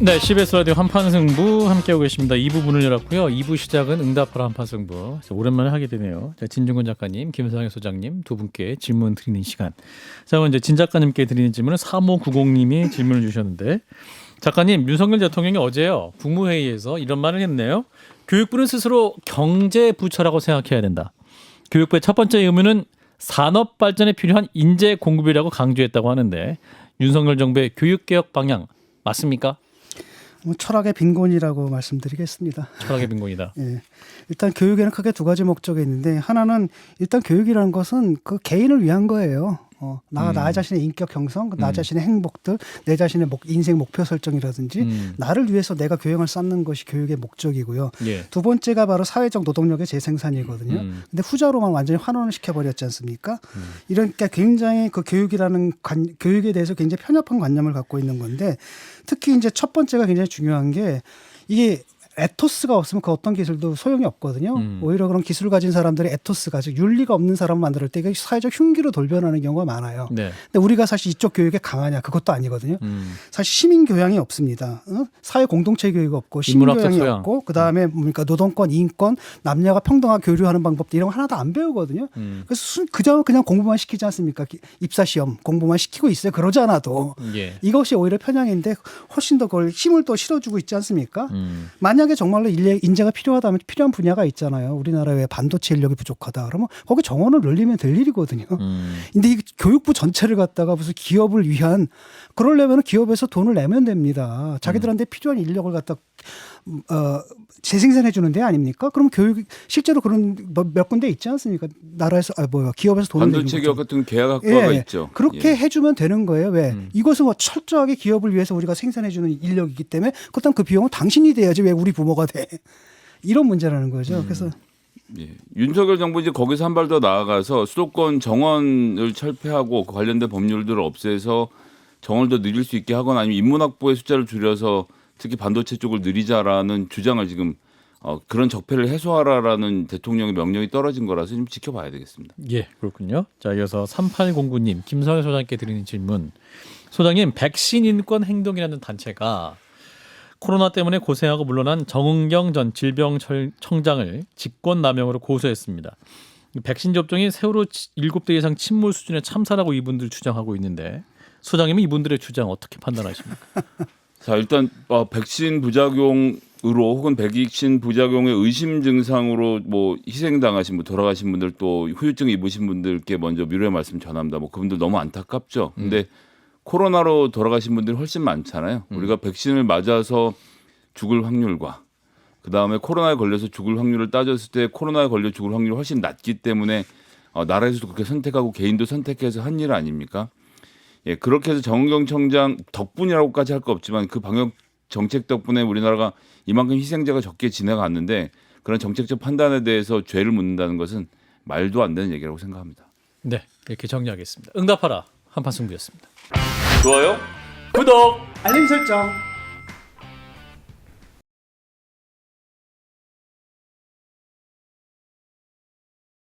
네, CBS 라디오 한판승부 함께하고 계십니다. 2부 문을 열었고요. 2부 시작은 응답하라 한판승부. 오랜만에 하게 되네요. 자, 진중권 작가님, 김상현 소장님 두 분께 질문 드리는 시간. 자, 먼저 진 작가님께 드리는 질문은 3590님이 질문을 주셨는데, 작가님, 윤석열 대통령이 어제요 국무회의에서 이런 말을 했네요. 교육부는 스스로 경제부처라고 생각해야 된다. 교육부의 첫 번째 의무는 산업 발전에 필요한 인재 공급이라고 강조했다고 하는데, 윤석열 정부의 교육개혁 방향 맞습니까? 철학의 빈곤이라고 말씀드리겠습니다. 철학의 빈곤이다. 예. 일단 교육에는 크게 두 가지 목적이 있는데, 하나는 일단 교육이라는 것은 그 개인을 위한 거예요. 나 자신의 인격 형성, 나 자신의 행복들, 내 자신의 인생 목표 설정이라든지 나를 위해서 내가 교양을 쌓는 것이 교육의 목적이고요. 예. 두 번째가 바로 사회적 노동력의 재생산이거든요. 근데 후자로만 완전히 환원을 시켜버렸지 않습니까? 이러니까 굉장히 그 교육에 대해서 굉장히 편협한 관념을 갖고 있는 건데, 특히 이제 첫 번째가 굉장히 중요한 게, 이게 에토스가 없으면 그 어떤 기술도 소용이 없거든요. 오히려 그런 기술을 가진 사람들의 에토스가, 즉 윤리가 없는 사람을 만들 때 이게 사회적 흉기로 돌변하는 경우가 많아요. 네. 근데 우리가 사실 이쪽 교육에 강하냐? 그것도 아니거든요. 사실 시민 교양이 없습니다. 사회 공동체 교육이 없고 시민 교양이 없고, 그다음에 뭡니까 노동권, 인권, 남녀가 평등하게 교류하는 방법들 이런 거 하나도 안 배우거든요. 그래서 그냥 공부만 시키지 않습니까? 입사 시험 공부만 시키고 있어요. 그러지 않아도 예. 이것이 오히려 편향인데 훨씬 더 그걸 힘을 또 실어주고 있지 않습니까? 만약에 정말로 인재가 필요하다면 필요한 분야가 있잖아요. 우리나라에 왜 반도체 인력이 부족하다 그러면 거기 정원을 늘리면 될 일이거든요. 근데 이 교육부 전체를 갖다가 무슨 기업을 위한, 그러려면 기업에서 돈을 내면 됩니다. 자기들한테 필요한 인력을 갖다 재생산해 주는 데 아닙니까? 그럼 교육 실제로 그런 몇 군데 있지 않습니까? 나라에서 기업에서 돈을 내는 반도체 기업 같은 계약 학과가 있죠. 그렇게 해주면 되는 거예요. 왜? 이것은 철저하게 기업을 위해서 우리가 생산해 주는 인력이기 때문에 그렇다면 그 비용은 당신이 돼야지 왜 우리 부모가 돼? 이런 문제라는 거죠. 그래서 예. 윤석열 정부 이제 거기서 한 발 더 나아가서 수도권 정원을 철폐하고 그 관련된 법률들을 없애서 정원을 더 늘릴 수 있게 하거나 아니면 인문학부의 숫자를 줄여서 특히 반도체 쪽을 늘리자라는 주장을 지금 그런 적폐를 해소하라라는 대통령의 명령이 떨어진 거라서 좀 지켜봐야 되겠습니다. 예, 그렇군요. 자, 이어서 3809님, 김성현 소장님께 드리는 질문. 소장님, 백신 인권 행동이라는 단체가 코로나 때문에 고생하고 물러난 정은경 전 질병청장을 직권남용으로 고소했습니다. 백신 접종이 세월호 7대 이상 침몰 수준의 참사라고 이분들 주장하고 있는데, 소장님은 이분들의 주장 어떻게 판단하십니까? 자, 일단 백신 부작용으로 혹은 백신 부작용의 의심 증상으로 뭐 희생당하신 분, 돌아가신 분들, 또 후유증 입으신 분들께 먼저 위로의 말씀 전합니다. 뭐 그분들 너무 안타깝죠. 근데 코로나로 돌아가신 분들이 훨씬 많잖아요. 우리가 백신을 맞아서 죽을 확률과 그다음에 코로나에 걸려서 죽을 확률을 따졌을 때 코로나에 걸려 죽을 확률이 훨씬 낮기 때문에 나라에서도 그렇게 선택하고 개인도 선택해서 한 일 아닙니까? 예, 그렇게 해서 정은경 청장 덕분이라고까지 할 거 없지만 그 방역 정책 덕분에 우리나라가 이만큼 희생자가 적게 지나갔는데, 그런 정책적 판단에 대해서 죄를 묻는다는 것은 말도 안 되는 얘기라고 생각합니다. 네, 이렇게 정리하겠습니다. 응답하라 한판승부였습니다. 좋아요? 구독! 알림 설정.